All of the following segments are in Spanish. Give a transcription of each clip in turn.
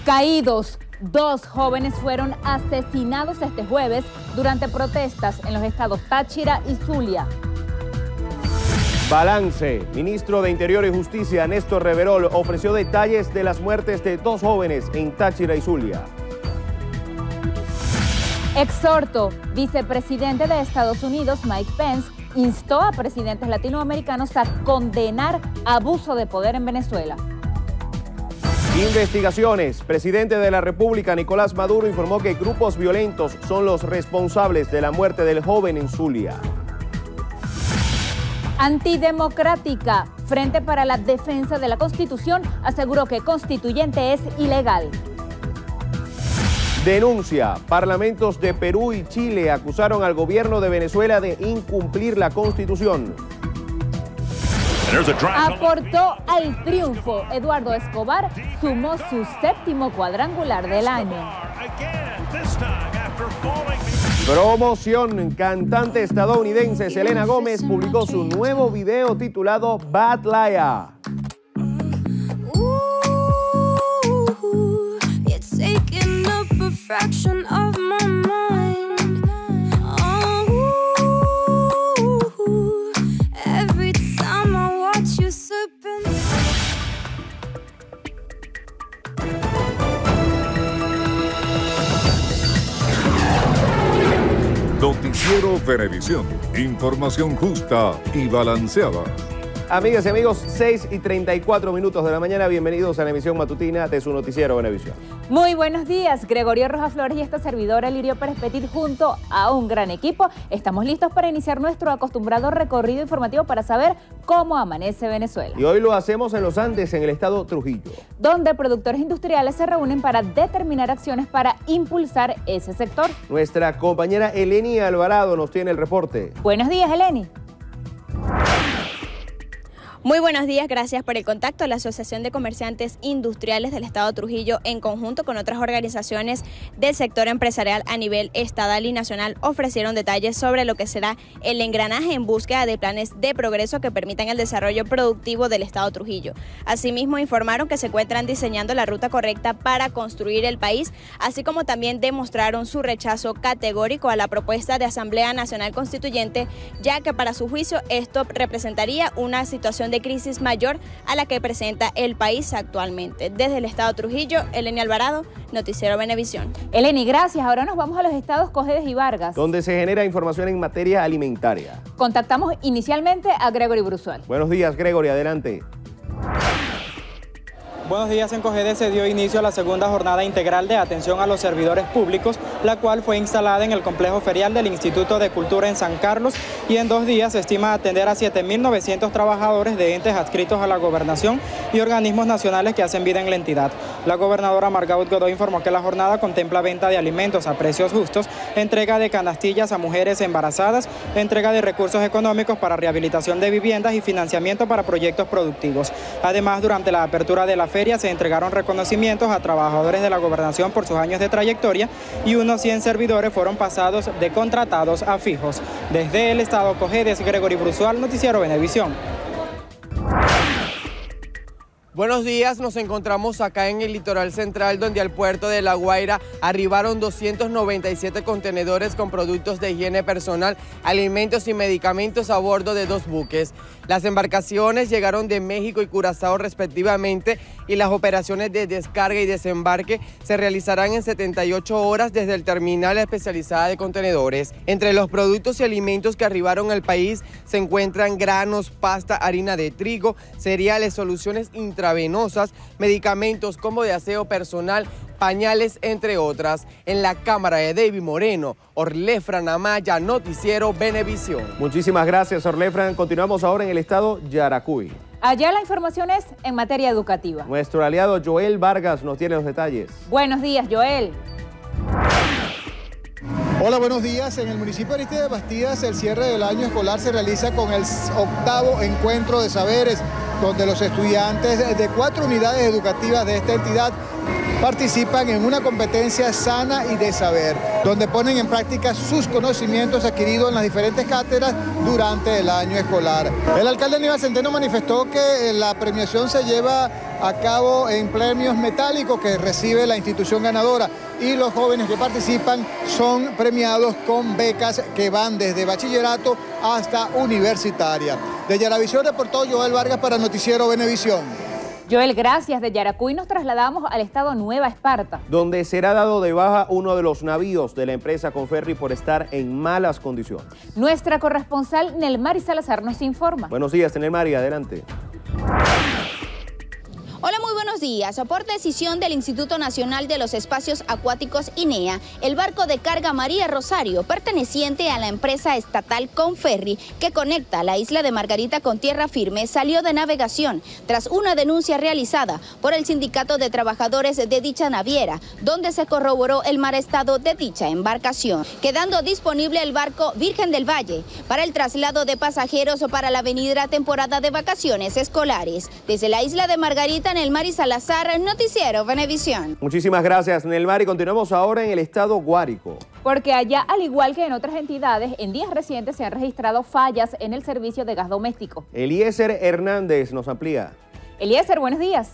Caídos. 2 jóvenes fueron asesinados este jueves durante protestas en los estados Táchira y Zulia. Balance. Ministro de Interior y Justicia, Néstor Reverol, ofreció detalles de las muertes de 2 jóvenes en Táchira y Zulia. Exhorto. Vicepresidente de Estados Unidos, Mike Pence, instó a presidentes latinoamericanos a condenar abuso de poder en Venezuela. Investigaciones. Presidente de la República, Nicolás Maduro, informó que grupos violentos son los responsables de la muerte del joven en Zulia. Antidemocrática. Frente para la Defensa de la Constitución aseguró que constituyente es ilegal. Denuncia. Parlamentos de Perú y Chile acusaron al gobierno de Venezuela de incumplir la Constitución. Aportó al triunfo. Eduardo Escobar sumó su 7º cuadrangular del año. Promoción. Cantante estadounidense Selena Gómez publicó su nuevo video titulado Bad Liar. Noticiero Venevisión. Información justa y balanceada. Amigas y amigos, 6:34 de la mañana. Bienvenidos a la emisión matutina de su noticiero Venevisión. Muy buenos días, Gregorio Rojas Flores y esta servidora Lirio Pérez Petit junto a un gran equipo. Estamos listos para iniciar nuestro acostumbrado recorrido informativo para saber cómo amanece Venezuela. Y hoy lo hacemos en los Andes, en el estado Trujillo, donde productores industriales se reúnen para determinar acciones para impulsar ese sector. Nuestra compañera Eleni Alvarado nos tiene el reporte. Buenos días, Eleni. Muy buenos días, gracias por el contacto. La Asociación de Comerciantes Industriales del Estado Trujillo, en conjunto con otras organizaciones del sector empresarial a nivel estatal y nacional, ofrecieron detalles sobre lo que será el engranaje en búsqueda de planes de progreso que permitan el desarrollo productivo del Estado Trujillo. Asimismo, informaron que se encuentran diseñando la ruta correcta para construir el país, así como también demostraron su rechazo categórico a la propuesta de Asamblea Nacional Constituyente, ya que para su juicio esto representaría una situación de crisis mayor a la que presenta el país actualmente. Desde el estado Trujillo, Eleni Alvarado, Noticiero Venevisión. Eleni, gracias. Ahora nos vamos a los estados Cojedes y Vargas, donde se genera información en materia alimentaria. Contactamos inicialmente a Gregory Brusual. Buenos días, Gregory, adelante. Buenos días. En Cojedes se dio inicio a la segunda jornada integral de atención a los servidores públicos, la cual fue instalada en el complejo ferial del Instituto de Cultura en San Carlos, y en 2 días se estima atender a 7.900 trabajadores de entes adscritos a la gobernación y organismos nacionales que hacen vida en la entidad. La gobernadora Margaret Godoy informó que la jornada contempla venta de alimentos a precios justos, entrega de canastillas a mujeres embarazadas, entrega de recursos económicos para rehabilitación de viviendas y financiamiento para proyectos productivos. Además, durante la apertura de la feria se entregaron reconocimientos a trabajadores de la gobernación por sus años de trayectoria y unos 100 servidores fueron pasados de contratados a fijos. Desde el estado Cojedes, Gregory Brusual, Noticiero Venevisión. Buenos días, nos encontramos acá en el litoral central, donde al puerto de La Guaira arribaron 297 contenedores con productos de higiene personal, alimentos y medicamentos a bordo de 2 buques. Las embarcaciones llegaron de México y Curazao respectivamente, y las operaciones de descarga y desembarque se realizarán en 78 horas desde el terminal especializada de contenedores. Entre los productos y alimentos que arribaron al país se encuentran granos, pasta, harina de trigo, cereales, soluciones intravenosas, medicamentos como de aseo personal, pañales, entre otras. En la cámara de David Moreno, Orlefran Amaya, Noticiero Venevisión. Muchísimas gracias, Orlefran. Continuamos ahora en el estado Yaracuy. Allá la información es en materia educativa. Nuestro aliado Joel Vargas nos tiene los detalles. Buenos días, Joel. Hola, buenos días. En el municipio de Ariste de Bastidas, el cierre del año escolar se realiza con el 8º encuentro de saberes, donde los estudiantes de 4 unidades educativas de esta entidad participan en una competencia sana y de saber, donde ponen en práctica sus conocimientos adquiridos en las diferentes cátedras durante el año escolar. El alcalde Aníbal Centeno manifestó que la premiación se lleva a cabo en premios metálicos que recibe la institución ganadora, y los jóvenes que participan son premiados con becas que van desde bachillerato hasta universitaria. De Yaravisión reportó Joel Vargas para Noticiero Venevisión. Joel, gracias. De Yaracuy nos trasladamos al estado Nueva Esparta, donde será dado de baja uno de los navíos de la empresa Conferri por estar en malas condiciones. Nuestra corresponsal Nelmari Salazar nos informa. Buenos días, Nelmari, adelante. Hola, muy buenos días. Por decisión del Instituto Nacional de los Espacios Acuáticos INEA, el barco de carga María Rosario, perteneciente a la empresa estatal Conferri, que conecta la isla de Margarita con tierra firme, salió de navegación tras una denuncia realizada por el Sindicato de Trabajadores de dicha naviera, donde se corroboró el mal estado de dicha embarcación, quedando disponible el barco Virgen del Valle para el traslado de pasajeros para la venidera temporada de vacaciones escolares. Desde la isla de Margarita, Nelmari Salazar, Noticiero Venevisión. Muchísimas gracias, Nelmari. Continuamos ahora en el estado Guárico. Porque allá, al igual que en otras entidades, en días recientes se han registrado fallas en el servicio de gas doméstico. Eliezer Hernández nos amplía. Eliezer, buenos días.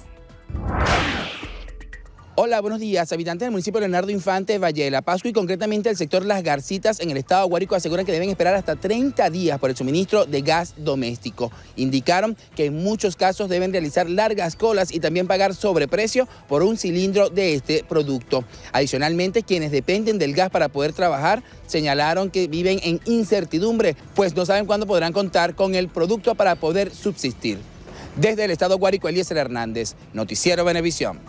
Hola, buenos días. Habitantes del municipio Leonardo Infante, Valle de la Pascua y concretamente el sector Las Garcitas en el estado de Guárico aseguran que deben esperar hasta 30 días por el suministro de gas doméstico. Indicaron que en muchos casos deben realizar largas colas y también pagar sobreprecio por un cilindro de este producto. Adicionalmente, quienes dependen del gas para poder trabajar señalaron que viven en incertidumbre, pues no saben cuándo podrán contar con el producto para poder subsistir. Desde el estado Guárico, Eliezer Hernández, Noticiero Venevisión.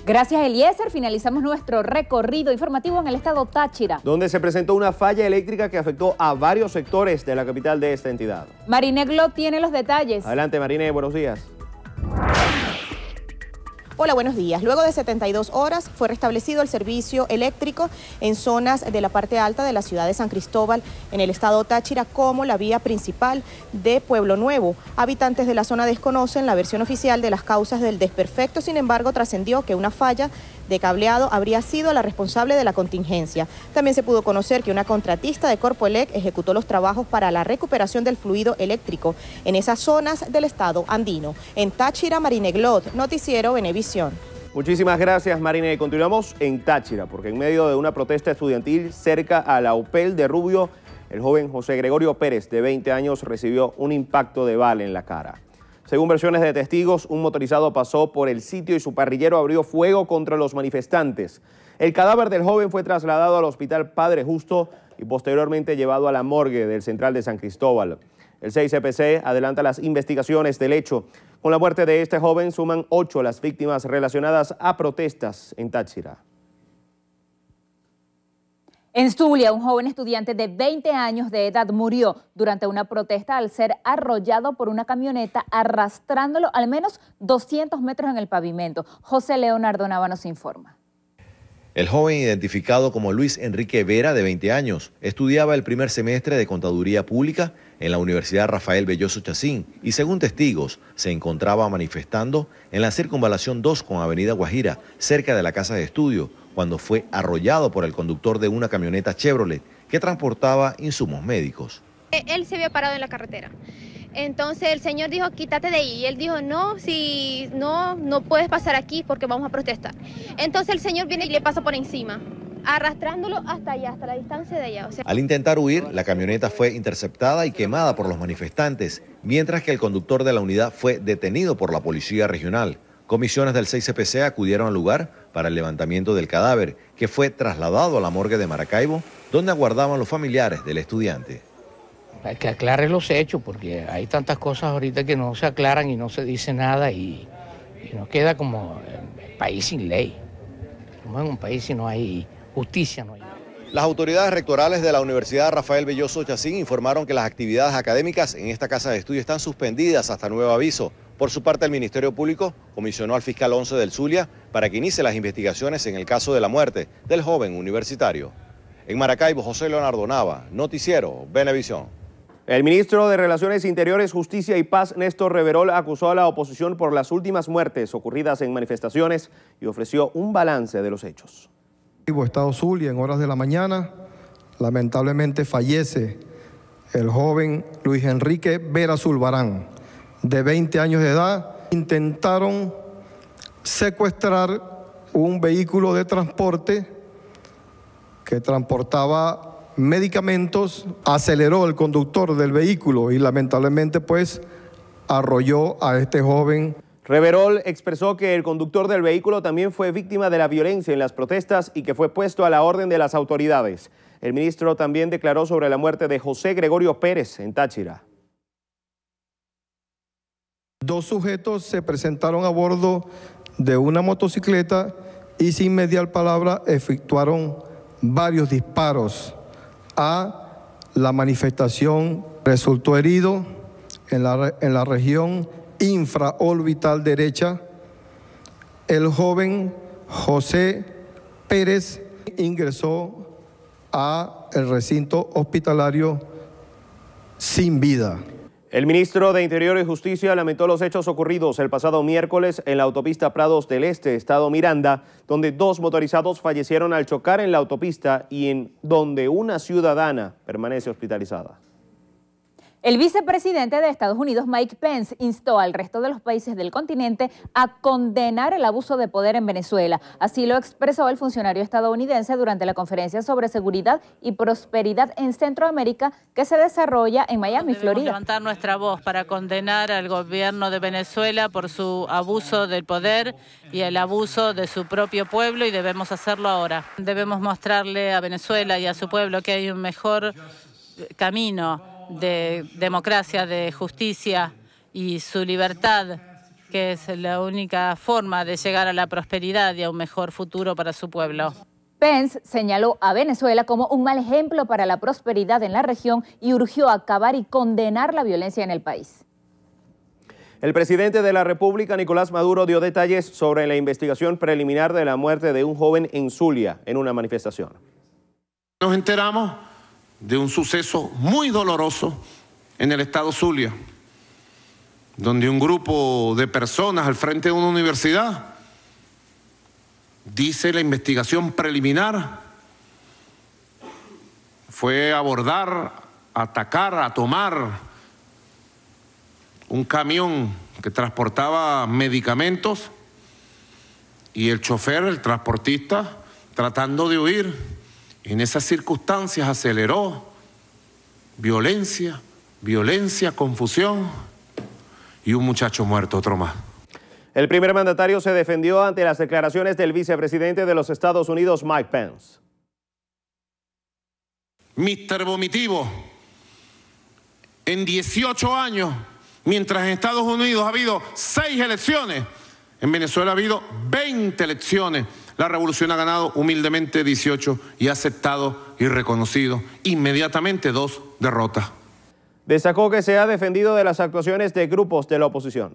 Gracias, Eliezer. Finalizamos nuestro recorrido informativo en el estado Táchira, donde se presentó una falla eléctrica que afectó a varios sectores de la capital de esta entidad. Marine Glot tiene los detalles. Adelante, Marine, buenos días. Hola, buenos días. Luego de 72 horas fue restablecido el servicio eléctrico en zonas de la parte alta de la ciudad de San Cristóbal, en el estado Táchira, como la vía principal de Pueblo Nuevo. Habitantes de la zona desconocen la versión oficial de las causas del desperfecto, sin embargo, trascendió que una falla de cableado habría sido la responsable de la contingencia. También se pudo conocer que una contratista de Corpoelec ejecutó los trabajos para la recuperación del fluido eléctrico en esas zonas del estado andino. En Táchira, Marine Glot, Noticiero Venevisión. Muchísimas gracias, Marine. Continuamos en Táchira, porque en medio de una protesta estudiantil cerca a la UPEL de Rubio, el joven José Gregorio Pérez, de 20 años, recibió un impacto de bala en la cara. Según versiones de testigos, un motorizado pasó por el sitio y su parrillero abrió fuego contra los manifestantes. El cadáver del joven fue trasladado al Hospital Padre Justo y posteriormente llevado a la morgue del Central de San Cristóbal. El 6CPC adelanta las investigaciones del hecho. Con la muerte de este joven suman 8 las víctimas relacionadas a protestas en Táchira. En Zulia, un joven estudiante de 20 años de edad murió durante una protesta al ser arrollado por una camioneta, arrastrándolo al menos 200 metros en el pavimento. José Leonardo Nava nos informa. El joven, identificado como Luis Enrique Vera, de 20 años, estudiaba el primer semestre de Contaduría Pública en la Universidad Rafael Belloso Chacín y, según testigos, se encontraba manifestando en la circunvalación 2 con Avenida Guajira, cerca de la casa de estudio, cuando fue arrollado por el conductor de una camioneta Chevrolet que transportaba insumos médicos. Él se había parado en la carretera. Entonces el señor dijo, quítate de ahí. Y él dijo, no, si no puedes pasar aquí porque vamos a protestar. Entonces el señor viene y le pasa por encima, arrastrándolo hasta allá, hasta la distancia de allá. Al intentar huir, la camioneta fue interceptada y quemada por los manifestantes, mientras que el conductor de la unidad fue detenido por la policía regional. Comisiones del 6CPC acudieron al lugar para el levantamiento del cadáver, que fue trasladado a la morgue de Maracaibo, donde aguardaban los familiares del estudiante. Hay que aclarar los hechos, porque hay tantas cosas ahorita que no se aclaran y no se dice nada y nos queda como un país sin ley. Como en un país si no hay justicia, no hay. Las autoridades rectorales de la Universidad Rafael Belloso Chacín informaron que las actividades académicas en esta casa de estudio están suspendidas hasta nuevo aviso. Por su parte, el Ministerio Público comisionó al fiscal 11 del Zulia para que inicie las investigaciones en el caso de la muerte del joven universitario. En Maracaibo, José Leonardo Nava, Noticiero Venevisión. El ministro de Relaciones Interiores, Justicia y Paz, Néstor Reverol, acusó a la oposición por las últimas muertes ocurridas en manifestaciones y ofreció un balance de los hechos. Estado Zulia, en horas de la mañana, lamentablemente fallece el joven Luis Enrique Vera Zulbarán, de 20 años de edad. Intentaron secuestrar un vehículo de transporte que transportaba medicamentos. Aceleró el conductor del vehículo y lamentablemente pues arrolló a este joven. Reverol expresó que el conductor del vehículo también fue víctima de la violencia en las protestas y que fue puesto a la orden de las autoridades. El ministro también declaró sobre la muerte de José Gregorio Pérez en Táchira. 2 sujetos se presentaron a bordo de una motocicleta y sin mediar palabra efectuaron varios disparos a la manifestación. Resultó herido en la región infraorbital derecha el joven José Pérez. Ingresó a el recinto hospitalario sin vida. El ministro de Interior y Justicia lamentó los hechos ocurridos el pasado miércoles en la autopista Prados del Este, estado Miranda, donde 2 motorizados fallecieron al chocar en la autopista y en donde una ciudadana permanece hospitalizada. El vicepresidente de Estados Unidos, Mike Pence, instó al resto de los países del continente a condenar el abuso de poder en Venezuela. Así lo expresó el funcionario estadounidense durante la conferencia sobre seguridad y prosperidad en Centroamérica que se desarrolla en Miami, Florida. Levantar nuestra voz para condenar al gobierno de Venezuela por su abuso del poder y el abuso de su propio pueblo, y debemos hacerlo ahora. Debemos mostrarle a Venezuela y a su pueblo que hay un mejor camino de democracia, de justicia y su libertad, que es la única forma de llegar a la prosperidad y a un mejor futuro para su pueblo. Pence señaló a Venezuela como un mal ejemplo para la prosperidad en la región y urgió a acabar y condenar la violencia en el país. El presidente de la República, Nicolás Maduro, dio detalles sobre la investigación preliminar de la muerte de un joven en Zulia en una manifestación. Nos enteramos de un suceso muy doloroso en el estado Zulia, donde un grupo de personas al frente de una universidad, dice la investigación preliminar, fue a abordar, a atacar, a tomar un camión que transportaba medicamentos y el chofer, el transportista, tratando de huir. En esas circunstancias aceleró violencia, confusión y un muchacho muerto, otro más. El primer mandatario se defendió ante las declaraciones del vicepresidente de los Estados Unidos, Mike Pence. Mr. Vomitivo, en 18 años, mientras en Estados Unidos ha habido 6 elecciones, en Venezuela ha habido 20 elecciones. La revolución ha ganado humildemente 18 y ha aceptado y reconocido inmediatamente 2 derrotas. Destacó que se ha defendido de las actuaciones de grupos de la oposición.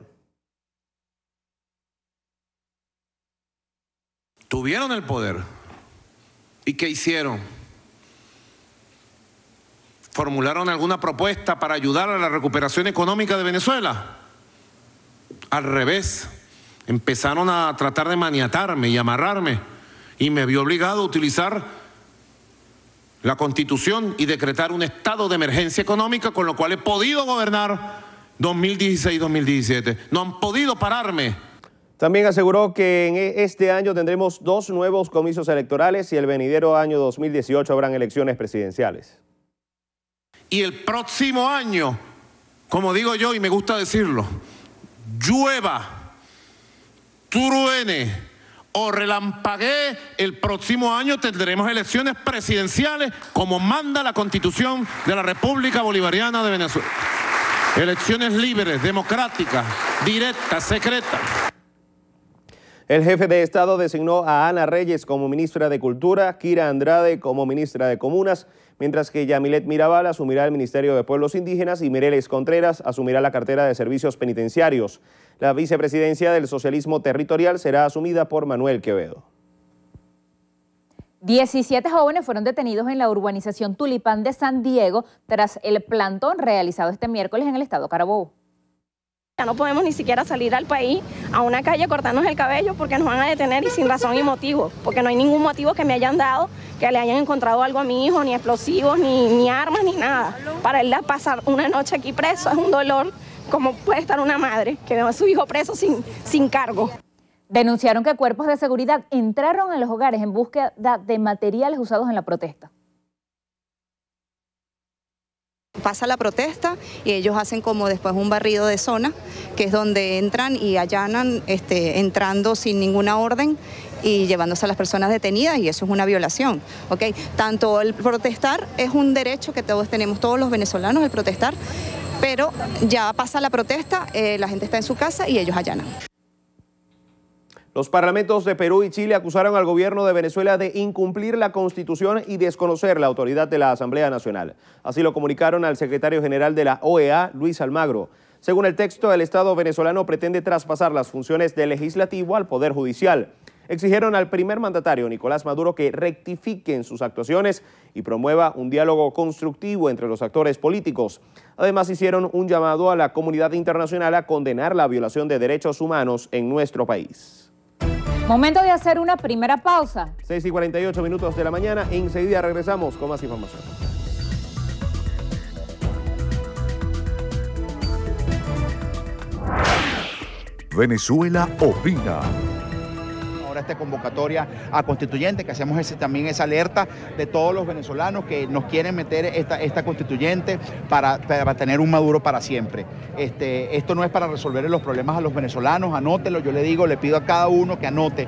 Tuvieron el poder. ¿Y qué hicieron? ¿Formularon alguna propuesta para ayudar a la recuperación económica de Venezuela? Al revés. Empezaron a tratar de maniatarme y amarrarme y me vi obligado a utilizar la Constitución y decretar un estado de emergencia económica, con lo cual he podido gobernar 2016-2017. No han podido pararme. También aseguró que en este año tendremos 2 nuevos comicios electorales y el venidero año 2018 habrán elecciones presidenciales. Y el próximo año, como digo yo y me gusta decirlo, llueva, truene o relampaguee, el próximo año tendremos elecciones presidenciales como manda la Constitución de la República Bolivariana de Venezuela. Elecciones libres, democráticas, directas, secretas. El jefe de Estado designó a Ana Reyes como ministra de Cultura, Kira Andrade como ministra de Comunas, mientras que Yamilet Mirabal asumirá el Ministerio de Pueblos Indígenas y Mireles Contreras asumirá la cartera de Servicios Penitenciarios. La vicepresidencia del socialismo territorial será asumida por Manuel Quevedo. 17 jóvenes fueron detenidos en la urbanización Tulipán de San Diego tras el plantón realizado este miércoles en el estado Carabobo. Ya no podemos ni siquiera salir al país, a una calle, a cortarnos el cabello porque nos van a detener y sin razón y motivo, porque no hay ningún motivo que me hayan dado, que le hayan encontrado algo a mi hijo, ni explosivos, ni armas, ni nada. Para él pasar una noche aquí preso es un dolor, como puede estar una madre que ve a su hijo preso sin cargo. Denunciaron que cuerpos de seguridad entraron en los hogares en búsqueda de materiales usados en la protesta. Pasa la protesta y ellos hacen como después un barrido de zona, que es donde entran y allanan, entrando sin ninguna orden y llevándose a las personas detenidas, y eso es una violación, ¿ok? Tanto el protestar es un derecho que todos tenemos, todos los venezolanos, el protestar, pero ya pasa la protesta, la gente está en su casa y ellos allanan. Los parlamentos de Perú y Chile acusaron al gobierno de Venezuela de incumplir la Constitución y desconocer la autoridad de la Asamblea Nacional. Así lo comunicaron al secretario general de la OEA, Luis Almagro. Según el texto, el Estado venezolano pretende traspasar las funciones del legislativo al Poder Judicial. Exigieron al primer mandatario, Nicolás Maduro, que rectifique en sus actuaciones y promueva un diálogo constructivo entre los actores políticos. Además, hicieron un llamado a la comunidad internacional a condenar la violación de derechos humanos en nuestro país. Momento de hacer una primera pausa. 6:48 de la mañana. Enseguida regresamos con más información. Venezuela opina. Ahora esta convocatoria a constituyente, que hacemos también esa alerta de todos los venezolanos que nos quieren meter esta constituyente para tener un Maduro para siempre. Esto no es para resolver los problemas a los venezolanos, anótelo, yo le pido a cada uno que anote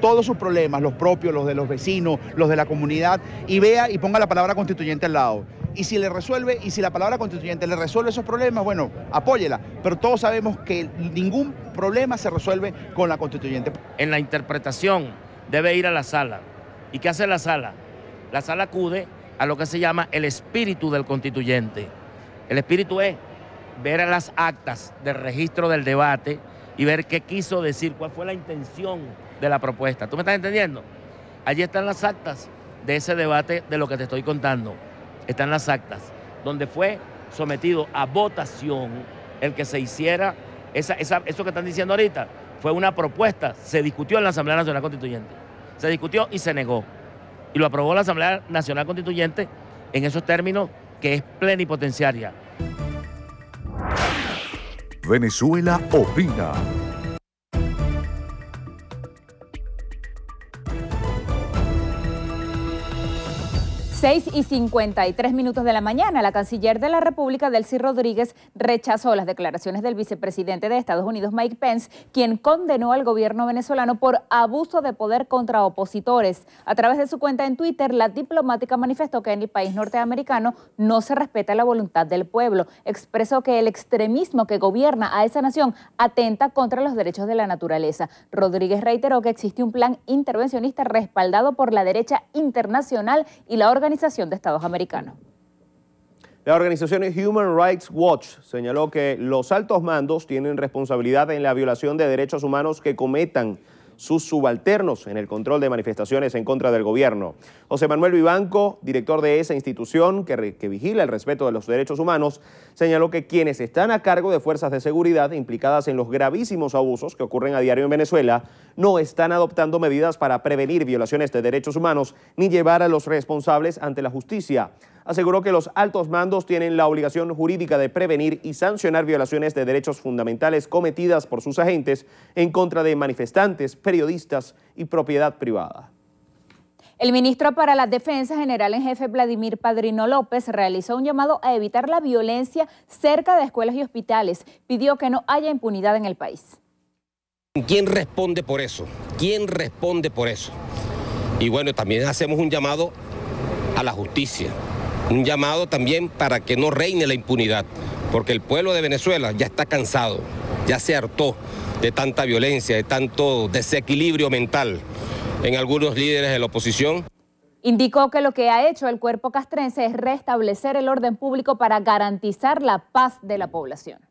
todos sus problemas, los propios, los de los vecinos, los de la comunidad, y vea y ponga la palabra constituyente al lado. Y si le resuelve, y si la palabra constituyente le resuelve esos problemas, bueno, apóyela. Pero todos sabemos que ningún problema se resuelve con la constituyente. En la interpretación debe ir a la sala. ¿Y qué hace la sala? La sala acude a lo que se llama el espíritu del constituyente. El espíritu es ver a las actas del registro del debate y ver qué quiso decir, cuál fue la intención de la propuesta. ¿Tú me estás entendiendo? Allí están las actas de ese debate de lo que te estoy contando. Están las actas, donde fue sometido a votación el que se hiciera, eso que están diciendo ahorita, fue una propuesta, se discutió en la Asamblea Nacional Constituyente, se discutió y se negó, y lo aprobó la Asamblea Nacional Constituyente en esos términos que es plenipotenciaria. Venezuela opina. 6:53 de la mañana, la canciller de la República, Delcy Rodríguez, rechazó las declaraciones del vicepresidente de Estados Unidos, Mike Pence, quien condenó al gobierno venezolano por abuso de poder contra opositores. A través de su cuenta en Twitter, la diplomática manifestó que en el país norteamericano no se respeta la voluntad del pueblo. Expresó que el extremismo que gobierna a esa nación atenta contra los derechos de la naturaleza. Rodríguez reiteró que existe un plan intervencionista respaldado por la derecha internacional y la Organización de Estados Americanos. La organización Human Rights Watch señaló que los altos mandos tienen responsabilidad en la violación de derechos humanos que cometan sus subalternos en el control de manifestaciones en contra del gobierno. José Manuel Vivanco, director de esa institución que vigila el respeto de los derechos humanos, señaló que quienes están a cargo de fuerzas de seguridad implicadas en los gravísimos abusos que ocurren a diario en Venezuela no están adoptando medidas para prevenir violaciones de derechos humanos ni llevar a los responsables ante la justicia. Aseguró que los altos mandos tienen la obligación jurídica de prevenir y sancionar violaciones de derechos fundamentales cometidas por sus agentes en contra de manifestantes, periodistas y propiedad privada. El ministro para la Defensa, general en jefe Vladimir Padrino López, realizó un llamado a evitar la violencia cerca de escuelas y hospitales. Pidió que no haya impunidad en el país. ¿Quién responde por eso? ¿Quién responde por eso? Y bueno, también hacemos un llamado a la justicia. Un llamado también para que no reine la impunidad, porque el pueblo de Venezuela ya está cansado, ya se hartó de tanta violencia, de tanto desequilibrio mental en algunos líderes de la oposición. Indicó que lo que ha hecho el cuerpo castrense es restablecer el orden público para garantizar la paz de la población.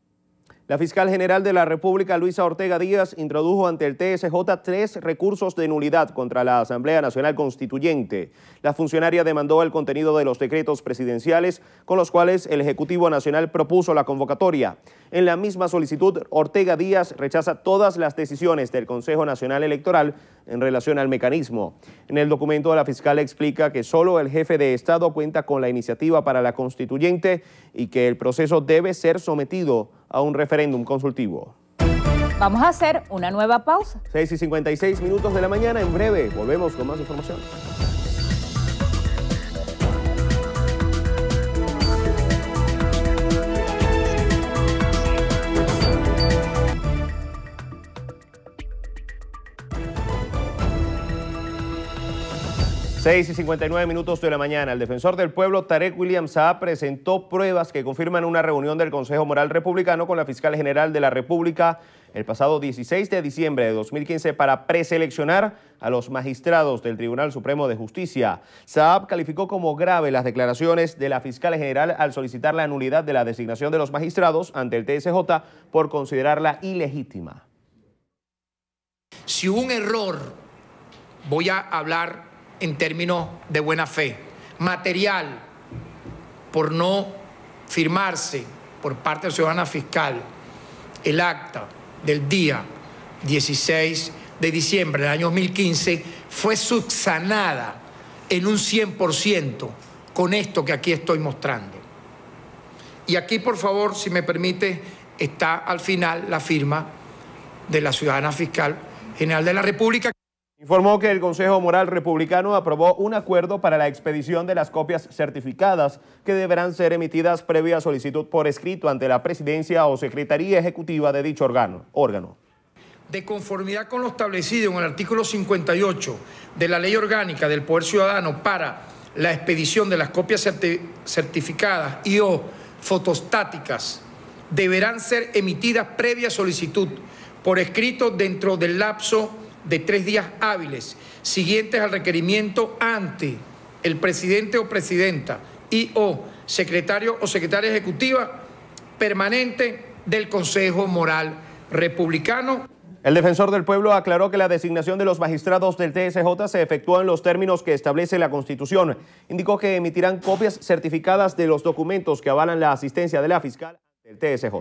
La fiscal general de la República, Luisa Ortega Díaz, introdujo ante el TSJ 3 recursos de nulidad contra la Asamblea Nacional Constituyente. La funcionaria demandó el contenido de los decretos presidenciales con los cuales el Ejecutivo Nacional propuso la convocatoria. En la misma solicitud, Ortega Díaz rechaza todas las decisiones del Consejo Nacional Electoral en relación al mecanismo. En el documento, la fiscal explica que solo el jefe de Estado cuenta con la iniciativa para la constituyente y que el proceso debe ser sometido a un referéndum consultivo. Vamos a hacer una nueva pausa. 6:56 minutos de la mañana. En breve volvemos con más información. y 59 minutos de la mañana. El defensor del pueblo, Tarek William Saab, presentó pruebas que confirman una reunión del Consejo Moral Republicano con la Fiscal General de la República el pasado 16 de diciembre de 2015 para preseleccionar a los magistrados del Tribunal Supremo de Justicia. Saab calificó como grave las declaraciones de la Fiscal General al solicitar la nulidad de la designación de los magistrados ante el TSJ por considerarla ilegítima. Si hubo un error, voy a hablar en términos de buena fe, material, por no firmarse por parte de la ciudadana fiscal el acta del día 16 de diciembre del año 2015, fue subsanada en un 100% con esto que aquí estoy mostrando. Y aquí, por favor, si me permite, está al final la firma de la ciudadana fiscal general de la República. Informó que el Consejo Moral Republicano aprobó un acuerdo para la expedición de las copias certificadas que deberán ser emitidas previa solicitud por escrito ante la Presidencia o Secretaría Ejecutiva de dicho órgano. De conformidad con lo establecido en el artículo 58 de la Ley Orgánica del Poder Ciudadano para la expedición de las copias certificadas y o fotostáticas, deberán ser emitidas previa solicitud por escrito dentro del lapso de 3 días hábiles siguientes al requerimiento ante el presidente o presidenta y o secretario o secretaria ejecutiva permanente del Consejo Moral Republicano. El defensor del pueblo aclaró que la designación de los magistrados del TSJ se efectúa en los términos que establece la Constitución. Indicó que emitirán copias certificadas de los documentos que avalan la asistencia de la fiscal del TSJ.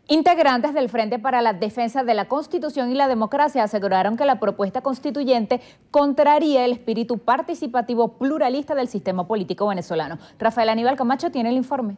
Integrantes del Frente para la Defensa de la Constitución y la Democracia aseguraron que la propuesta constituyente contraría el espíritu participativo pluralista del sistema político venezolano. Rafael Aníbal Camacho tiene el informe.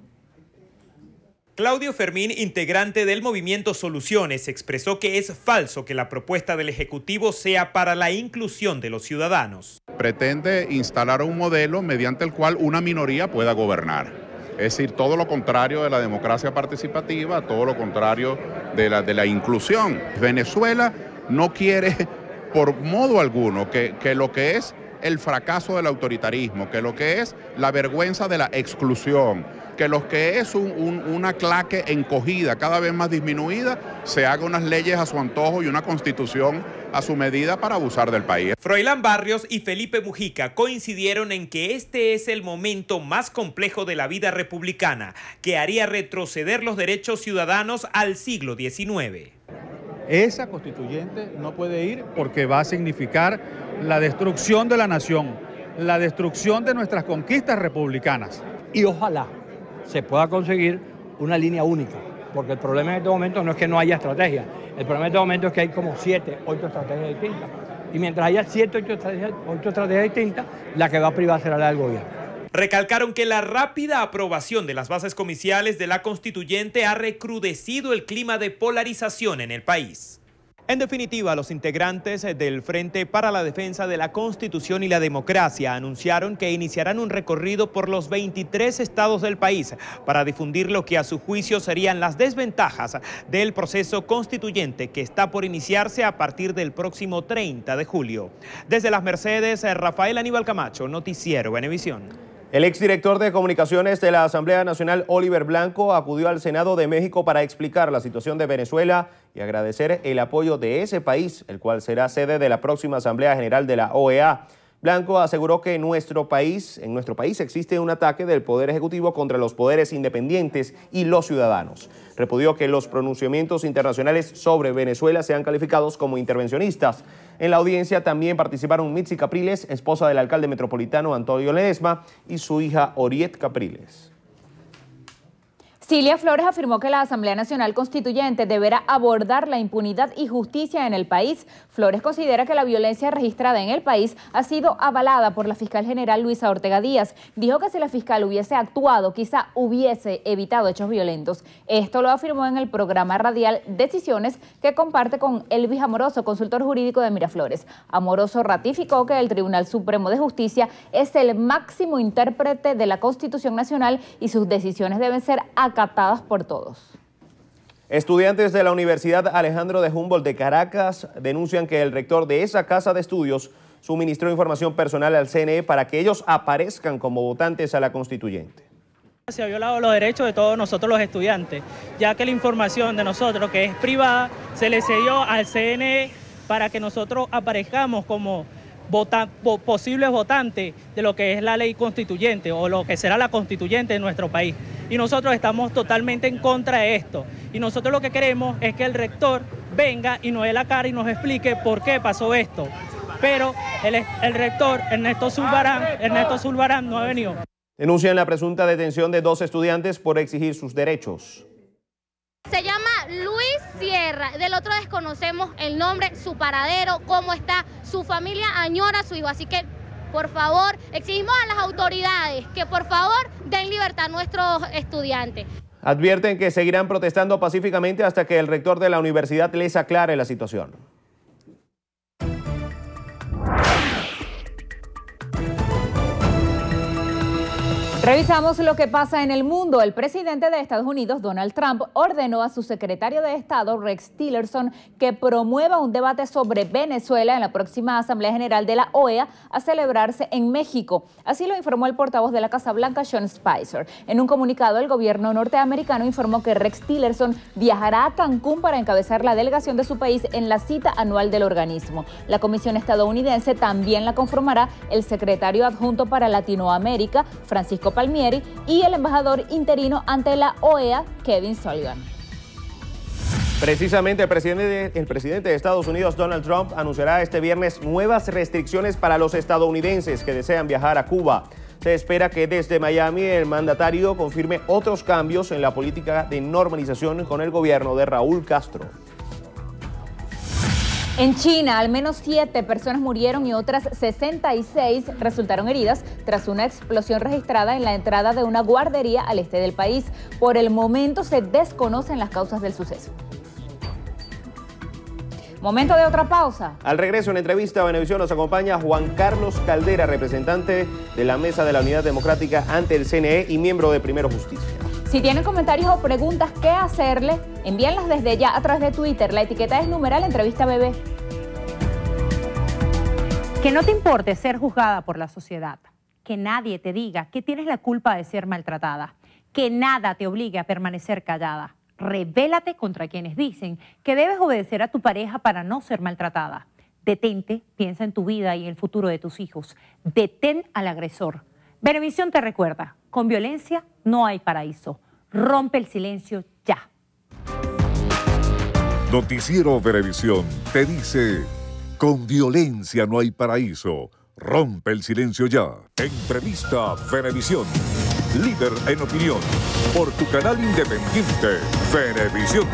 Claudio Fermín, integrante del movimiento Soluciones, expresó que es falso que la propuesta del Ejecutivo sea para la inclusión de los ciudadanos. Pretende instalar un modelo mediante el cual una minoría pueda gobernar. Es decir, todo lo contrario de la democracia participativa, todo lo contrario de la inclusión. Venezuela no quiere por modo alguno que lo que es el fracaso del autoritarismo, que lo que es la vergüenza de la exclusión, que lo que es una claque encogida, cada vez más disminuida, se haga unas leyes a su antojo y una constitución a su medida para abusar del país. Froilán Barrios y Felipe Mujica coincidieron en que este es el momento más complejo de la vida republicana, que haría retroceder los derechos ciudadanos al siglo XIX. Esa constituyente no puede ir porque va a significar la destrucción de la nación, la destrucción de nuestras conquistas republicanas. Y ojalá se pueda conseguir una línea única, porque el problema en este momento no es que no haya estrategia, el problema en este momento es que hay como 7, 8 estrategias distintas. Y mientras haya 7, 8 estrategias distintas, la que va a privar será la del gobierno. Recalcaron que la rápida aprobación de las bases comiciales de la constituyente ha recrudecido el clima de polarización en el país. En definitiva, los integrantes del Frente para la Defensa de la Constitución y la Democracia anunciaron que iniciarán un recorrido por los 23 estados del país para difundir lo que a su juicio serían las desventajas del proceso constituyente que está por iniciarse a partir del próximo 30 de julio. Desde Las Mercedes, Rafael Aníbal Camacho, Noticiero Venevisión. El exdirector de Comunicaciones de la Asamblea Nacional, Oliver Blanco, acudió al Senado de México para explicar la situación de Venezuela y agradecer el apoyo de ese país, el cual será sede de la próxima Asamblea General de la OEA. Blanco aseguró que en nuestro país existe un ataque del Poder Ejecutivo contra los poderes independientes y los ciudadanos. Repudió que los pronunciamientos internacionales sobre Venezuela sean calificados como intervencionistas. En la audiencia también participaron Mitzi Capriles, esposa del alcalde metropolitano Antonio Ledesma, y su hija Oriet Capriles. Cilia Flores afirmó que la Asamblea Nacional Constituyente deberá abordar la impunidad y justicia en el país. Flores considera que la violencia registrada en el país ha sido avalada por la fiscal general Luisa Ortega Díaz. Dijo que si la fiscal hubiese actuado, quizá hubiese evitado hechos violentos. Esto lo afirmó en el programa radial Decisiones que comparte con Elvis Amoroso, consultor jurídico de Miraflores. Amoroso ratificó que el Tribunal Supremo de Justicia es el máximo intérprete de la Constitución Nacional y sus decisiones deben ser acatadas por todos. Estudiantes de la Universidad Alejandro de Humboldt de Caracas denuncian que el rector de esa casa de estudios suministró información personal al CNE para que ellos aparezcan como votantes a la constituyente. Se ha violado los derechos de todos nosotros los estudiantes, ya que la información de nosotros, que es privada, se le cedió al CNE para que nosotros aparezcamos como posibles votantes de lo que es la ley constituyente o lo que será la constituyente de nuestro país. Y nosotros estamos totalmente en contra de esto. Y nosotros lo que queremos es que el rector venga y nos dé la cara y nos explique por qué pasó esto. Pero el rector Ernesto Zulbarán no ha venido. Denuncian la presunta detención de 2 estudiantes por exigir sus derechos. Se llama Luis Sierra, del otro desconocemos el nombre, su paradero, cómo está, su familia añora a su hijo, así que por favor exigimos a las autoridades que por favor den libertad a nuestros estudiantes. Advierten que seguirán protestando pacíficamente hasta que el rector de la universidad les aclare la situación. Revisamos lo que pasa en el mundo. El presidente de Estados Unidos, Donald Trump, ordenó a su secretario de Estado, Rex Tillerson, que promueva un debate sobre Venezuela en la próxima Asamblea General de la OEA a celebrarse en México. Así lo informó el portavoz de la Casa Blanca, Sean Spicer. En un comunicado, el gobierno norteamericano informó que Rex Tillerson viajará a Cancún para encabezar la delegación de su país en la cita anual del organismo. La comisión estadounidense también la conformará el secretario adjunto para Latinoamérica, Francisco Palmieri, y el embajador interino ante la OEA, Kevin Sullivan. Precisamente el presidente de Estados Unidos, Donald Trump, anunciará este viernes nuevas restricciones para los estadounidenses que desean viajar a Cuba. Se espera que desde Miami el mandatario confirme otros cambios en la política de normalización con el gobierno de Raúl Castro. En China, al menos 7 personas murieron y otras 66 resultaron heridas tras una explosión registrada en la entrada de una guardería al este del país. Por el momento se desconocen las causas del suceso. Momento de otra pausa. Al regreso en entrevista a Venevisión nos acompaña Juan Carlos Caldera, representante de la Mesa de la Unidad Democrática ante el CNE y miembro de Primero Justicia. Si tienen comentarios o preguntas, ¿qué hacerle? Envíenlas desde ya a través de Twitter. La etiqueta es numeral Entrevista BB. Que no te importe ser juzgada por la sociedad. Que nadie te diga que tienes la culpa de ser maltratada. Que nada te obligue a permanecer callada. Rebélate contra quienes dicen que debes obedecer a tu pareja para no ser maltratada. Detente, piensa en tu vida y en el futuro de tus hijos. Detén al agresor. Venevisión te recuerda, con violencia no hay paraíso. Rompe el silencio ya. Noticiero Venevisión te dice, con violencia no hay paraíso. Rompe el silencio ya. Entrevista Venevisión. Líder en opinión. Por tu canal independiente, Venevisión.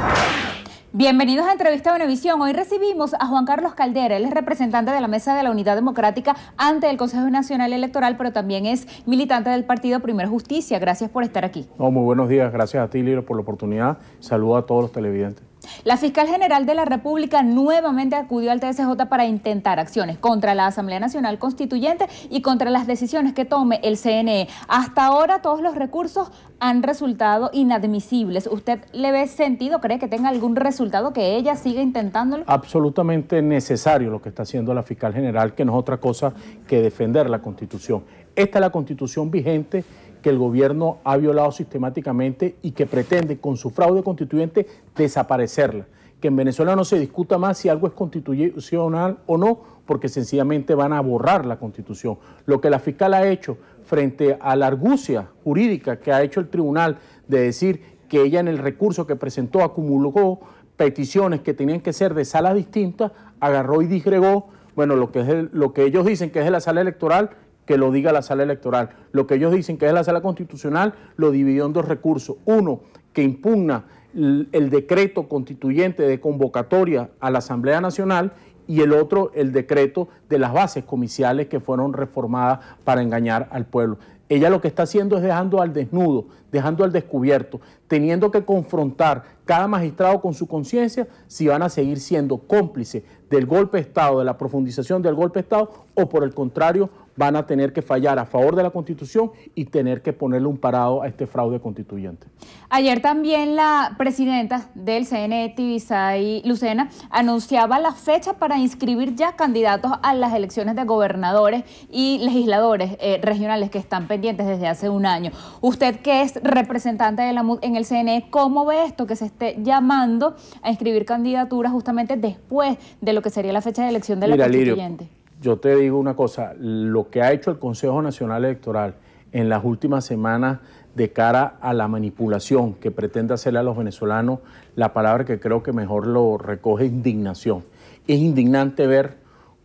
Bienvenidos a Entrevista Venevisión. Hoy recibimos a Juan Carlos Caldera. Él es representante de la Mesa de la Unidad Democrática ante el Consejo Nacional Electoral, pero también es militante del partido Primero Justicia. Gracias por estar aquí. Muy buenos días. Gracias a ti, Lilo, por la oportunidad. Saludo a todos los televidentes. La fiscal general de la República nuevamente acudió al TSJ para intentar acciones contra la Asamblea Nacional Constituyente y contra las decisiones que tome el CNE. Hasta ahora todos los recursos han resultado inadmisibles. ¿Usted le ve sentido? ¿Cree que tenga algún resultado que ella siga intentándolo? Absolutamente necesario lo que está haciendo la fiscal general, que no es otra cosa que defender la Constitución. Esta es la Constitución vigente que el gobierno ha violado sistemáticamente y que pretende con su fraude constituyente desaparecerla. Que en Venezuela no se discuta más si algo es constitucional o no, porque sencillamente van a borrar la Constitución. Lo que la fiscal ha hecho frente a la argucia jurídica que ha hecho el tribunal de decir que ella en el recurso que presentó acumuló peticiones que tenían que ser de salas distintas, agarró y disgregó, bueno, lo que ellos dicen que es de la sala electoral, que lo diga la sala electoral. Lo que ellos dicen que es la sala constitucional, lo dividió en 2 recursos. Uno, que impugna el decreto constituyente de convocatoria a la Asamblea Nacional y el otro, el decreto de las bases comiciales que fueron reformadas para engañar al pueblo. Ella lo que está haciendo es dejando al desnudo, dejando al descubierto, teniendo que confrontar cada magistrado con su conciencia si van a seguir siendo cómplices del golpe de Estado, de la profundización del golpe de Estado, o por el contrario van a tener que fallar a favor de la Constitución y tener que ponerle un parado a este fraude constituyente. Ayer también la presidenta del CNE, Tibisay Lucena, anunciaba la fecha para inscribir ya candidatos a las elecciones de gobernadores y legisladores regionales que están pendientes desde hace un año. Usted, que es representante de la MUD en el CNE, ¿cómo ve esto que se esté llamando a inscribir candidaturas justamente después de lo que sería la fecha de elección de la constituyente? Lirio, yo te digo una cosa, lo que ha hecho el Consejo Nacional Electoral en las últimas semanas de cara a la manipulación que pretende hacerle a los venezolanos, la palabra que creo que mejor lo recoge es indignación. Es indignante ver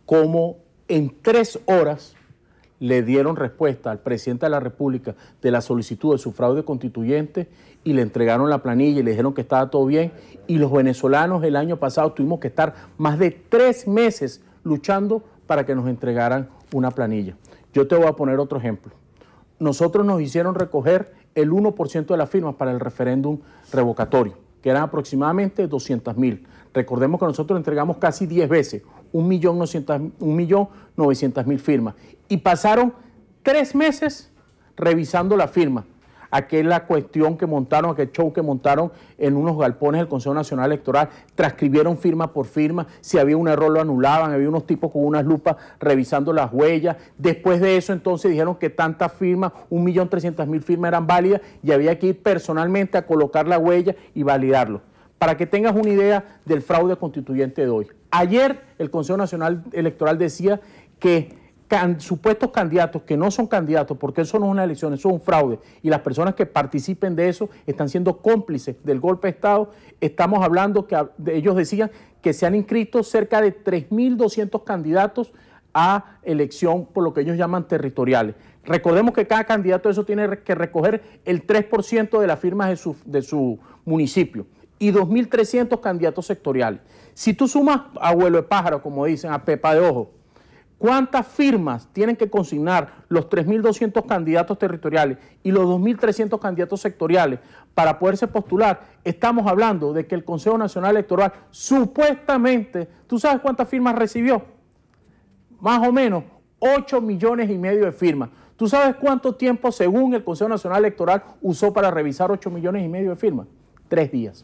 cómo en 3 horas le dieron respuesta al presidente de la República de la solicitud de su fraude constituyente y le entregaron la planilla y le dijeron que estaba todo bien, y los venezolanos el año pasado tuvimos que estar más de 3 meses luchando para que nos entregaran una planilla. Yo te voy a poner otro ejemplo. Nosotros nos hicieron recoger el 1% de las firmas para el referéndum revocatorio, que eran aproximadamente 200.000. Recordemos que nosotros entregamos casi 10 veces, 1.900.000 firmas, y pasaron 3 meses revisando la firma. Aquella cuestión que montaron, aquel show que montaron en unos galpones del Consejo Nacional Electoral, transcribieron firma por firma, si había un error lo anulaban, había unos tipos con unas lupas revisando las huellas. Después de eso entonces dijeron que tantas firmas, 1.300.000 firmas eran válidas y había que ir personalmente a colocar la huella y validarlo. Para que tengas una idea del fraude constituyente de hoy. Ayer el Consejo Nacional Electoral decía que supuestos candidatos que no son candidatos, porque eso no es una elección, eso es un fraude, y las personas que participen de eso están siendo cómplices del golpe de Estado. Estamos hablando que ellos decían que se han inscrito cerca de 3.200 candidatos a elección por lo que ellos llaman territoriales. Recordemos que cada candidato de eso tiene que recoger el 3% de las firmas de su municipio y 2.300 candidatos sectoriales. Si tú sumas a vuelo de pájaro, como dicen, a pepa de ojo, ¿cuántas firmas tienen que consignar los 3.200 candidatos territoriales y los 2.300 candidatos sectoriales para poderse postular? Estamos hablando de que el Consejo Nacional Electoral supuestamente, ¿tú sabes cuántas firmas recibió? Más o menos 8,5 millones de firmas. ¿Tú sabes cuánto tiempo, según el Consejo Nacional Electoral, usó para revisar 8,5 millones de firmas? 3 días.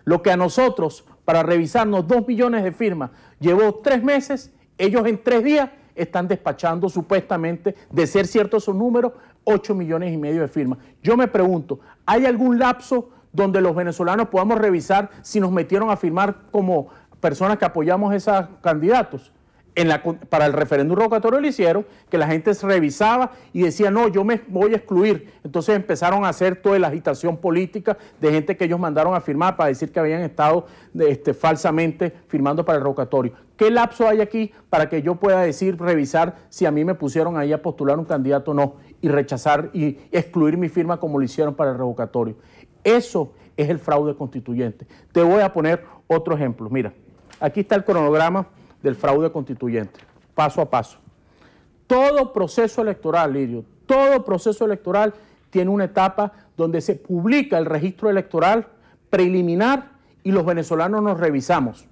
Lo que a nosotros, para revisarnos 2 millones de firmas, llevó 3 meses, ellos en 3 días están despachando supuestamente, de ser ciertos esos números, 8,5 millones de firmas. Yo me pregunto, ¿hay algún lapso donde los venezolanos podamos revisar si nos metieron a firmar como personas que apoyamos a esos candidatos? Para el referéndum revocatorio lo hicieron, que la gente se revisaba y decía, no, yo me voy a excluir. Entonces empezaron a hacer toda la agitación política de gente que ellos mandaron a firmar para decir que habían estado falsamente firmando para el revocatorio. ¿Qué lapso hay aquí para que yo pueda revisar si a mí me pusieron ahí a postular un candidato o no, y rechazar y excluir mi firma como lo hicieron para el revocatorio? Eso es el fraude constituyente. Te voy a poner otro ejemplo. Mira, aquí está el cronograma del fraude constituyente, paso a paso. Todo proceso electoral, Lirio, todo proceso electoral tiene una etapa donde se publica el registro electoral preliminar y los venezolanos nos revisamos.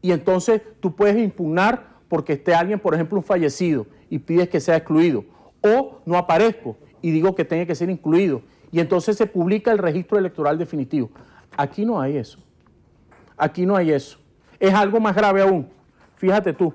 Y entonces tú puedes impugnar porque esté alguien, por ejemplo, un fallecido, y pides que sea excluido. O no aparezco y digo que tenga que ser incluido. Y entonces se publica el registro electoral definitivo. Aquí no hay eso. Aquí no hay eso. Es algo más grave aún. Fíjate tú,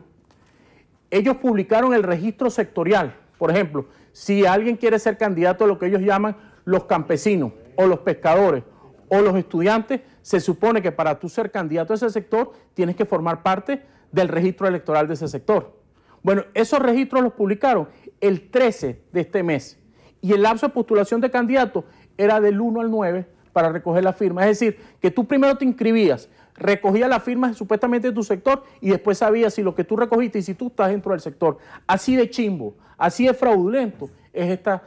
ellos publicaron el registro sectorial. Por ejemplo, si alguien quiere ser candidato a lo que ellos llaman los campesinos o los pescadores o los estudiantes, se supone que para tú ser candidato a ese sector tienes que formar parte del registro electoral de ese sector. Bueno, esos registros los publicaron el 13 de este mes y el lapso de postulación de candidatos era del 1 al 9 para recoger la firma. Es decir, que tú primero te inscribías, recogías las firmas supuestamente de tu sector y después sabías si lo que tú recogiste y si tú estás dentro del sector. Así de chimbo, así de fraudulento es esta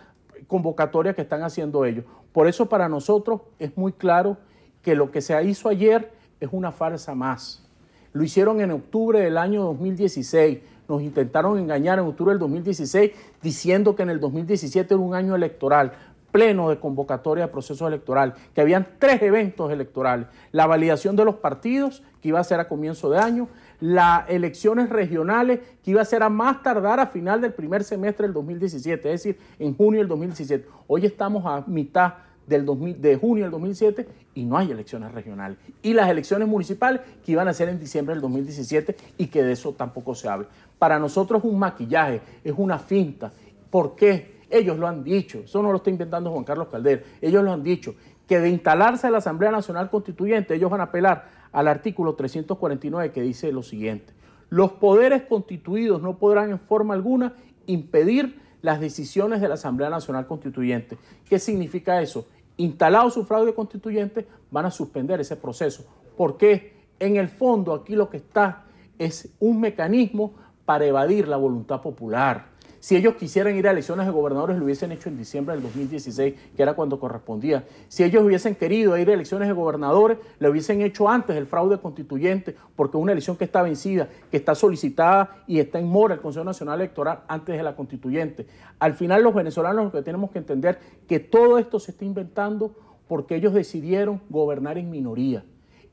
convocatoria que están haciendo ellos. Por eso para nosotros es muy claro que lo que se hizo ayer es una farsa más. Lo hicieron en octubre del año 2016, nos intentaron engañar en octubre del 2016 diciendo que en el 2017 era un año electoral, pleno de convocatoria de procesos electorales, que habían 3 eventos electorales: la validación de los partidos, que iba a ser a comienzo de año, las elecciones regionales, que iba a ser a más tardar a final del primer semestre del 2017, es decir, en junio del 2017. Hoy estamos a mitad de junio del 2017 y no hay elecciones regionales. Y las elecciones municipales que iban a ser en diciembre del 2017 y que de eso tampoco se habla. Para nosotros es un maquillaje, es una finta. ¿Por qué? Ellos lo han dicho, eso no lo está inventando Juan Carlos Caldera, ellos lo han dicho, que de instalarse la Asamblea Nacional Constituyente, ellos van a apelar al artículo 349 que dice lo siguiente: los poderes constituidos no podrán en forma alguna impedir las decisiones de la Asamblea Nacional Constituyente. ¿Qué significa eso? Instalado su fraude constituyente, van a suspender ese proceso, porque en el fondo aquí lo que está es un mecanismo para evadir la voluntad popular. Si ellos quisieran ir a elecciones de gobernadores, lo hubiesen hecho en diciembre del 2016, que era cuando correspondía. Si ellos hubiesen querido ir a elecciones de gobernadores, lo hubiesen hecho antes del fraude constituyente, porque es una elección que está vencida, que está solicitada y está en mora el Consejo Nacional Electoral antes de la constituyente. Al final, los venezolanos lo que tenemos que entender que todo esto se está inventando porque ellos decidieron gobernar en minoría.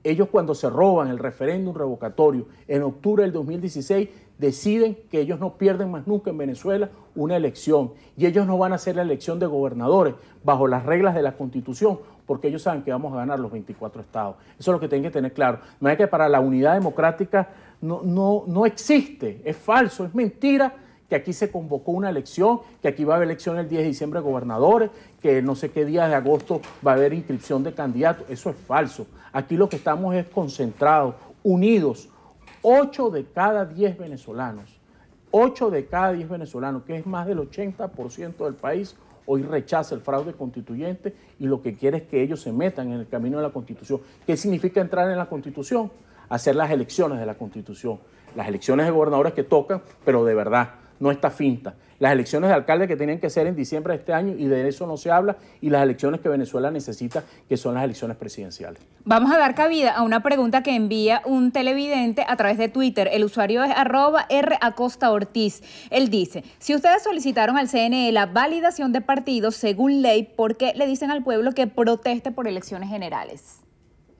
Ellos, cuando se roban el referéndum revocatorio en octubre del 2016, deciden que ellos no pierden más nunca en Venezuela una elección, y ellos no van a hacer la elección de gobernadores bajo las reglas de la Constitución, porque ellos saben que vamos a ganar los 24 estados. Eso es lo que tienen que tener claro. No es que para la unidad democrática no existe, es falso, es mentira que aquí se convocó una elección, que aquí va a haber elección el 10 de diciembre de gobernadores, que no sé qué días de agosto va a haber inscripción de candidatos. Eso es falso. Aquí lo que estamos es concentrados, unidos. 8 de cada 10 venezolanos, 8 de cada 10 venezolanos, que es más del 80% del país, hoy rechaza el fraude constituyente y lo que quiere es que ellos se metan en el camino de la Constitución. ¿Qué significa entrar en la Constitución? Hacer las elecciones de la Constitución. Las elecciones de gobernadores que tocan, pero de verdad, no esta finta. Las elecciones de alcalde que tenían que ser en diciembre de este año y de eso no se habla, y las elecciones que Venezuela necesita, que son las elecciones presidenciales. Vamos a dar cabida a una pregunta que envía un televidente a través de Twitter. El usuario es @RAcostaOrtiz. Él dice: si ustedes solicitaron al CNE la validación de partidos según ley, ¿por qué le dicen al pueblo que proteste por elecciones generales?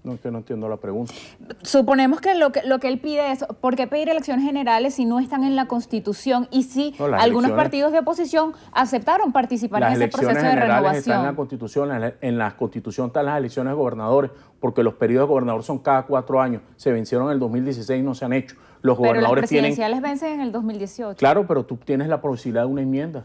No, es que no entiendo la pregunta. Suponemos que lo que él pide es, ¿por qué pedir elecciones generales si no están en la Constitución? Y si algunos partidos de oposición aceptaron participar en ese proceso de renovación. Están en la Constitución, en la Constitución están las elecciones de gobernadores, porque los periodos de gobernador son cada 4 años. Se vencieron en el 2016 y no se han hecho. Los gobernadores pero las presidenciales vencen en el 2018. Claro, pero tú tienes la posibilidad de una enmienda.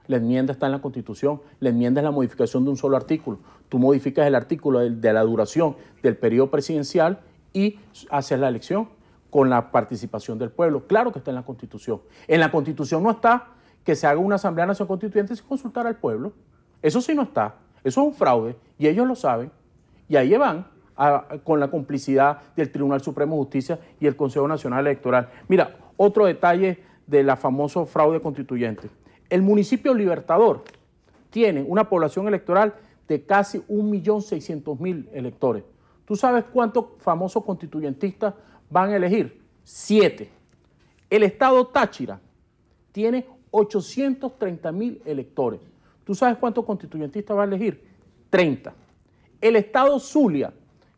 La enmienda está en la Constitución, la enmienda es la modificación de un solo artículo. Tú modificas el artículo de la duración del periodo presidencial y haces la elección con la participación del pueblo. Claro que está en la Constitución. En la Constitución no está que se haga una Asamblea Nacional Constituyente sin consultar al pueblo. Eso sí no está. Eso es un fraude y ellos lo saben. Y ahí van con la complicidad del Tribunal Supremo de Justicia y el Consejo Nacional Electoral. Mira, otro detalle de la famoso fraude constituyente. El municipio Libertador tiene una población electoral de casi 1.600.000 electores. ¿Tú sabes cuántos famosos constituyentistas van a elegir? 7. El estado Táchira tiene 830.000 electores. ¿Tú sabes cuántos constituyentistas va a elegir? 30. El estado Zulia,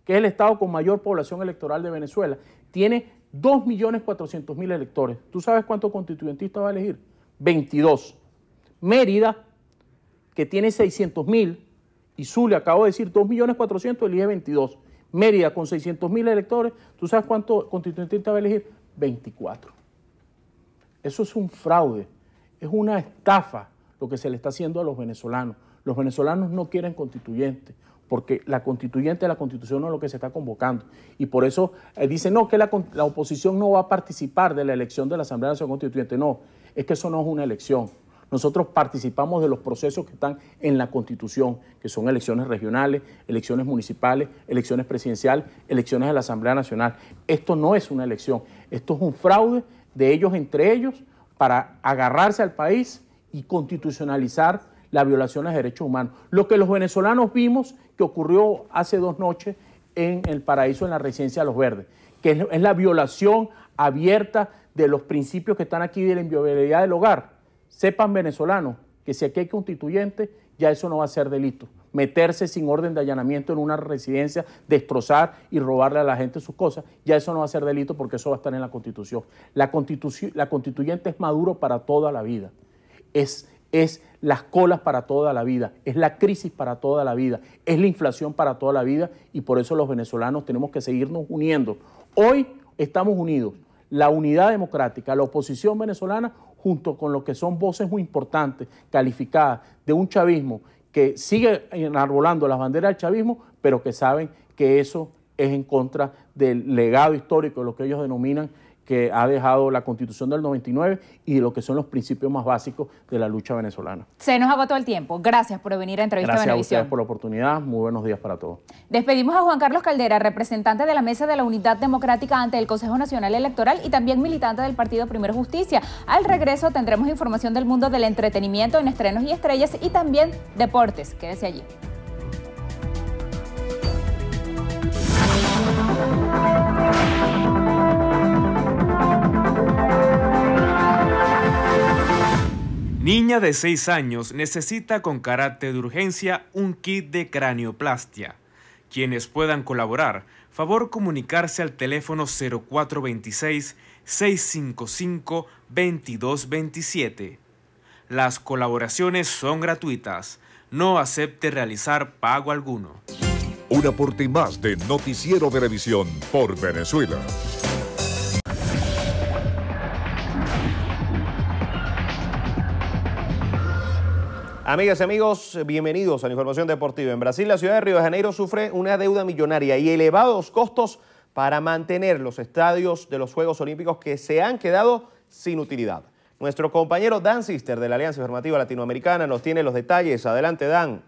que es el estado con mayor población electoral de Venezuela, tiene 2.400.000 electores. ¿Tú sabes cuántos constituyentistas va a elegir? 22. Mérida, que tiene 600.000, y Zulia, acabo de decir, 2.400.000, elige 22. Mérida, con 600.000 electores, ¿tú sabes cuántos constituyentistas va a elegir? 24. Eso es un fraude, es una estafa lo que se le está haciendo a los venezolanos. Los venezolanos no quieren constituyentes, porque la constituyente de la Constitución no es lo que se está convocando. Y por eso dicen, no, que la oposición no va a participar de la elección de la Asamblea Nacional Constituyente. No, es que eso no es una elección. Nosotros participamos de los procesos que están en la Constitución, que son elecciones regionales, elecciones municipales, elecciones presidenciales, elecciones de la Asamblea Nacional. Esto no es una elección, esto es un fraude de ellos entre ellos para agarrarse al país y constitucionalizar la violación a los derechos humanos. Lo que los venezolanos vimos que ocurrió hace 2 noches en El Paraíso, en la residencia de Los Verdes, que es la violación abierta de los principios que están aquí de la inviolabilidad del hogar. Sepan, venezolanos, que si aquí hay constituyente, ya eso no va a ser delito. Meterse sin orden de allanamiento en una residencia, destrozar y robarle a la gente sus cosas, ya eso no va a ser delito porque eso va a estar en la Constitución. La constituyente es Maduro para toda la vida. Es las colas para toda la vida, es la crisis para toda la vida, es la inflación para toda la vida, y por eso los venezolanos tenemos que seguirnos uniendo. Hoy estamos unidos, la unidad democrática, la oposición venezolana, junto con lo que son voces muy importantes, calificadas, de un chavismo que sigue enarbolando las banderas del chavismo, pero que saben que eso es en contra del legado histórico, de lo que ellos denominan que ha dejado la Constitución del 99 y de lo que son los principios más básicos de la lucha venezolana. Se nos agotó el tiempo. Gracias por venir a Entrevista Venevisión. Gracias a ustedes por la oportunidad. Muy buenos días para todos. Despedimos a Juan Carlos Caldera, representante de la Mesa de la Unidad Democrática ante el Consejo Nacional Electoral y también militante del Partido Primero Justicia. Al regreso tendremos información del mundo del entretenimiento en Estrenos y Estrellas y también deportes. Quédese allí. Niña de 6 años necesita con carácter de urgencia un kit de cranioplastia. Quienes puedan colaborar, favor comunicarse al teléfono 0426-655-2227. Las colaboraciones son gratuitas. No acepte realizar pago alguno. Un aporte más de Noticiero Venevisión por Venezuela. Amigas y amigos, bienvenidos a la información deportiva. En Brasil, la ciudad de Río de Janeiro sufre una deuda millonaria y elevados costos para mantener los estadios de los Juegos Olímpicos que se han quedado sin utilidad. Nuestro compañero Dan Sister de la Alianza Afirmativa Latinoamericana nos tiene los detalles. Adelante, Dan.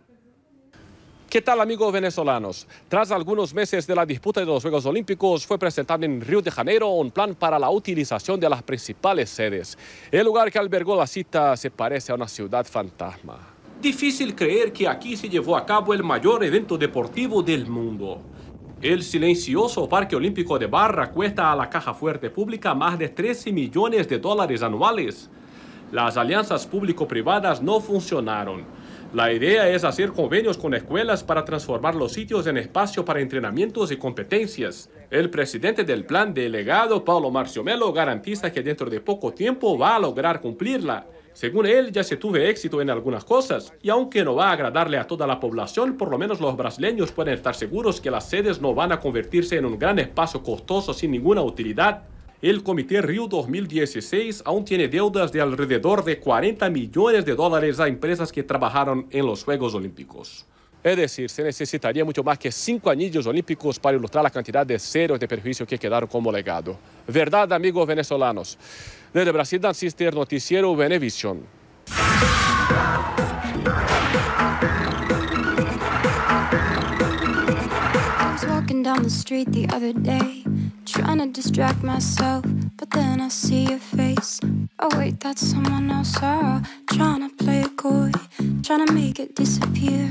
¿Qué tal, amigos venezolanos? Tras algunos meses de la disputa de los Juegos Olímpicos, fue presentado en Río de Janeiro un plan para la utilización de las principales sedes. El lugar que albergó la cita se parece a una ciudad fantasma. Difícil creer que aquí se llevó a cabo el mayor evento deportivo del mundo. El silencioso Parque Olímpico de Barra cuesta a la Caja Fuerte Pública más de 13 millones de dólares anuales. Las alianzas público-privadas no funcionaron. La idea es hacer convenios con escuelas para transformar los sitios en espacio para entrenamientos y competencias. El presidente del plan delegado, Paulo Marcio Melo, garantiza que dentro de poco tiempo va a lograr cumplirla. Según él, ya se tuvo éxito en algunas cosas, y aunque no va a agradarle a toda la población, por lo menos los brasileños pueden estar seguros que las sedes no van a convertirse en un gran espacio costoso sin ninguna utilidad. El Comité Río 2016 aún tiene deudas de alrededor de 40 millones de dólares a empresas que trabajaron en los Juegos Olímpicos. Es decir, se necesitaría mucho más que 5 anillos olímpicos para ilustrar la cantidad de ceros de perjuicio que quedaron como legado. ¿Verdad, amigos venezolanos? Desde Brasil, Dan Sister, Noticiero Venevisión. Trying to distract myself, but then I see your face. Oh wait, that's someone else. Trying to play it coy, trying to make it disappear.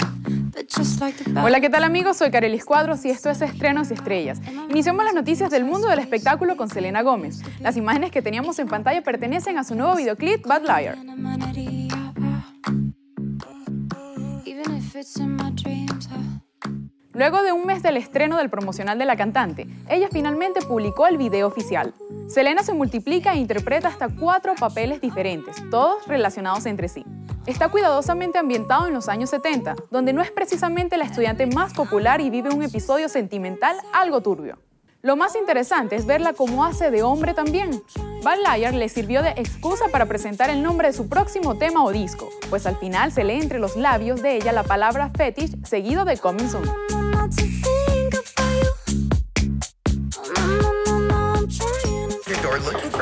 But just like the Hola, ¿qué tal, amigos? Soy Carelis Cuadros y esto es Estrenos y Estrellas. Iniciamos las noticias del mundo del espectáculo con Selena Gómez. Las imágenes que teníamos en pantalla pertenecen a su nuevo videoclip Bad Liar. Even if it's in my dreams, Luego de un mes del estreno del promocional de la cantante, ella finalmente publicó el video oficial. Selena se multiplica e interpreta hasta 4 papeles diferentes, todos relacionados entre sí. Está cuidadosamente ambientado en los años 70, donde no es precisamente la estudiante más popular y vive un episodio sentimental algo turbio. Lo más interesante es verla como hace de hombre también. Bad Liar le sirvió de excusa para presentar el nombre de su próximo tema o disco, pues al final se lee entre los labios de ella la palabra fetish seguido de coming soon.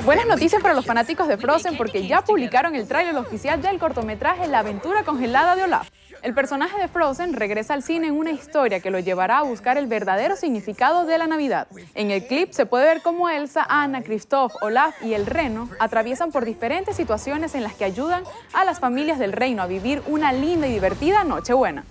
Buenas noticias para los fanáticos de Frozen porque ya publicaron el tráiler oficial del cortometraje La aventura congelada de Olaf. El personaje de Frozen regresa al cine en una historia que lo llevará a buscar el verdadero significado de la Navidad. En el clip se puede ver cómo Elsa, Anna, Kristoff, Olaf y el reno atraviesan por diferentes situaciones en las que ayudan a las familias del reino a vivir una linda y divertida Nochebuena.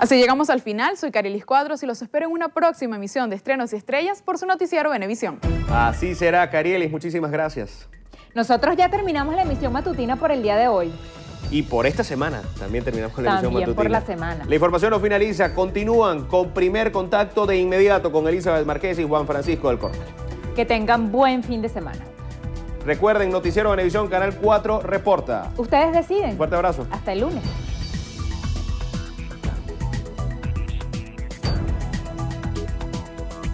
Así llegamos al final. Soy Carilis Cuadros y los espero en una próxima emisión de Estrenos y Estrellas por su noticiero Venevisión. Así será, Carielis. Muchísimas gracias. Nosotros ya terminamos la emisión matutina por el día de hoy. Y por esta semana también terminamos con la emisión matutina. También por la semana. La información no finaliza. Continúan con Primer Contacto de inmediato con Elizabeth Marqués y Juan Francisco del Corte. Que tengan buen fin de semana. Recuerden, Noticiero Venevisión, Canal 4 reporta. Ustedes deciden. Un fuerte abrazo. Hasta el lunes.